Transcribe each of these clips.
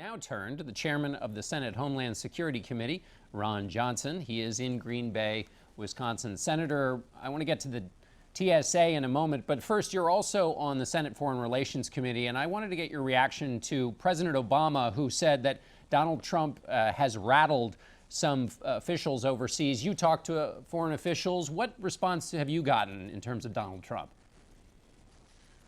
Now turn to the chairman of the Senate Homeland Security Committee, Ron Johnson. He is in Green Bay, Wisconsin. Senator, I want to get to the TSA in a moment, but first, you're also on the Senate Foreign Relations Committee, and I wanted to get your reaction to President Obama, who said that Donald Trump has rattled some officials overseas. You talked to foreign officials. What response have you gotten in terms of Donald Trump?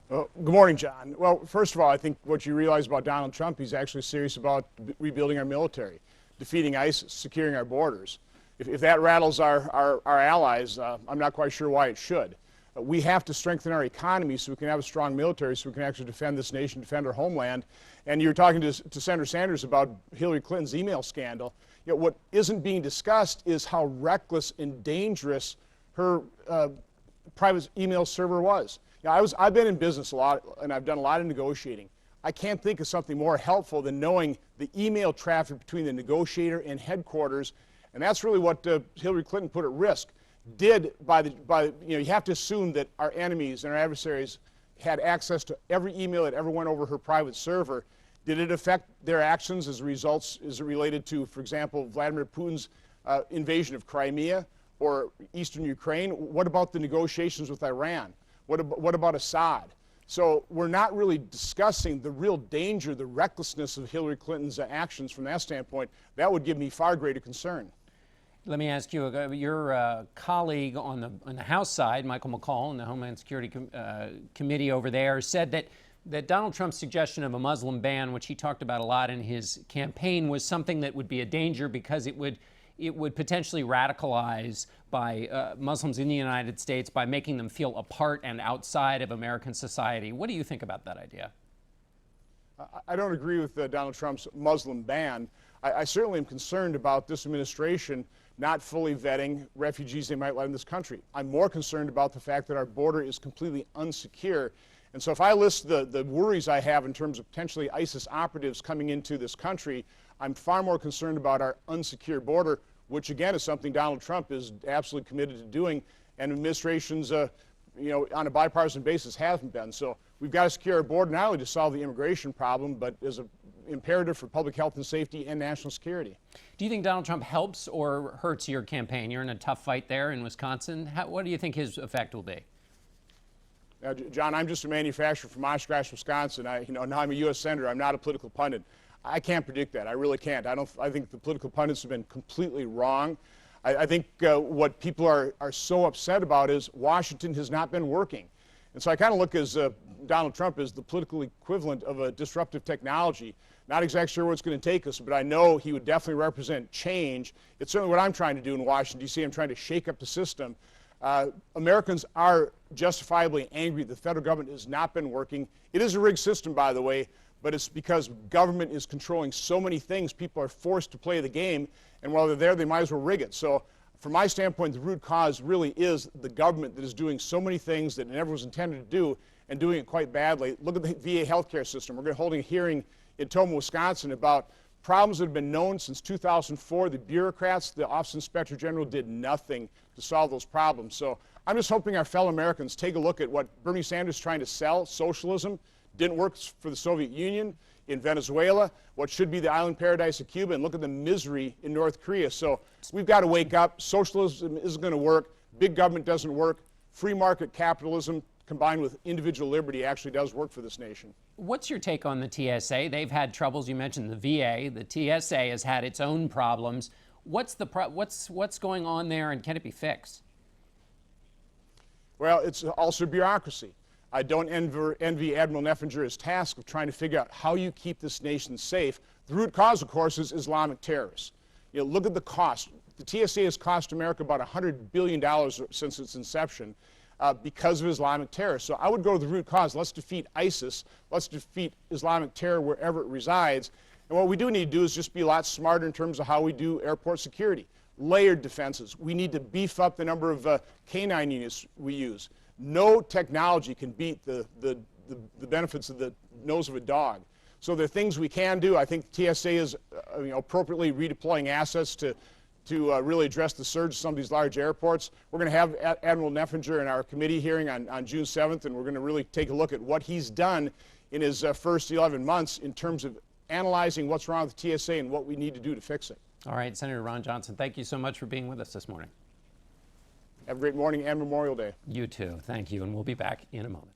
Well, good morning, John. Well, first of all, I think what you realize about Donald Trump, he's actually serious about rebuilding our military, defeating ISIS, securing our borders. If that rattles our allies, I'm not quite sure why it should. We have to strengthen our economy so we can have a strong military, so we can actually defend this nation, defend our homeland. And you're talking to Senator Sanders about Hillary Clinton's email scandal. You know, what isn't being discussed is how reckless and dangerous her private email server was. You know, I've been in business a lot, and I've done a lot of negotiating. I can't think of something more helpful than knowing the email traffic between the negotiator and headquarters, and that's really what Hillary Clinton put at risk. You have to assume that our enemies and our adversaries had access to every email that ever went over her private server. Did it affect their actions as results? Is it related to, for example, Vladimir Putin's invasion of Crimea or eastern Ukraine? What about the negotiations with Iran? What about Assad? So we're not really discussing the real danger, the recklessness of Hillary Clinton's actions from that standpoint. That would give me far greater concern. Let me ask you, your colleague on the House side, Michael McCaul, in the Homeland Security Committee over there, said that Donald Trump's suggestion of a Muslim ban, which he talked about a lot in his campaign, was something that would be a danger because it would potentially radicalize by Muslims in the United States by making them feel apart and outside of American society. What do you think about that idea? I don't agree with Donald Trump's Muslim ban. I certainly am concerned about this administration not fully vetting refugees they might let in this country. I'm more concerned about the fact that our border is completely unsecure. And so if I list the worries I have in terms of potentially ISIS operatives coming into this country, I'm far more concerned about our unsecure border, which again is something Donald Trump is absolutely committed to doing, and administrations, on a bipartisan basis haven't been. So we've got to secure our border not only to solve the immigration problem, but as an imperative for public health and safety and national security. Do you think Donald Trump helps or hurts your campaign? You're in a tough fight there in Wisconsin. What do you think his effect will be? John, I'm just a manufacturer from Oshkosh, Wisconsin. Now I'm a U.S. Senator. I'm not a political pundit. I can't predict that. I really can't. I think the political pundits have been completely wrong. I think what people are so upset about is Washington has not been working. And so I kind of look as Donald Trump as the political equivalent of a disruptive technology. Not exactly sure where it's going to take us, but I know he would definitely represent change. It's certainly what I'm trying to do in Washington, D.C. I'm trying to shake up the system. Americans are justifiably angry the federal government has not been working. It is a rigged system, by the way, but it's because government is controlling so many things. People are forced to play the game, and while they're there, they might as well rig it. So from my standpoint, the root cause really is the government that is doing so many things that it never was intended to do and doing it quite badly. Look at the VA healthcare system. We're holding a hearing in Toma, Wisconsin about problems that have been known since 2004. The bureaucrats, the Office of Inspector General, did nothing to solve those problems. So I'm just hoping our fellow Americans take a look at what Bernie Sanders is trying to sell, socialism. Didn't work for the Soviet Union, in Venezuela, what should be the island paradise of Cuba, and look at the misery in North Korea. So we've got to wake up. Socialism isn't going to work. Big government doesn't work. Free market capitalism combined with individual liberty actually does work for this nation. What's your take on the TSA? They've had troubles. You mentioned the VA. The TSA has had its own problems. What's going on there, and can it be fixed? Well, it's also bureaucracy. I don't envy Admiral Neffenger's task of trying to figure out how you keep this nation safe. The root cause, of course, is Islamic terrorists. Look at the cost. The TSA has cost America about $100 billion since its inception because of Islamic terror. So I would go to the root cause. Let's defeat ISIS. Let's defeat Islamic terror wherever it resides. And what we do need to do is just be a lot smarter in terms of how we do airport security. Layered defenses. We need to beef up the number of K-9 units we use. No technology can beat the benefits of the nose of a dog. So there are things we can do. I think TSA is appropriately redeploying assets to really address the surge of some of these large airports. We're going to have Admiral Neffenger in our committee hearing on June 7th, and we're going to really take a look at what he's done in his first 11 months in terms of analyzing what's wrong with the TSA and what we need to do to fix it. All right, Senator Ron Johnson, thank you so much for being with us this morning. Have a great morning and Memorial Day. You too. Thank you. And we'll be back in a moment.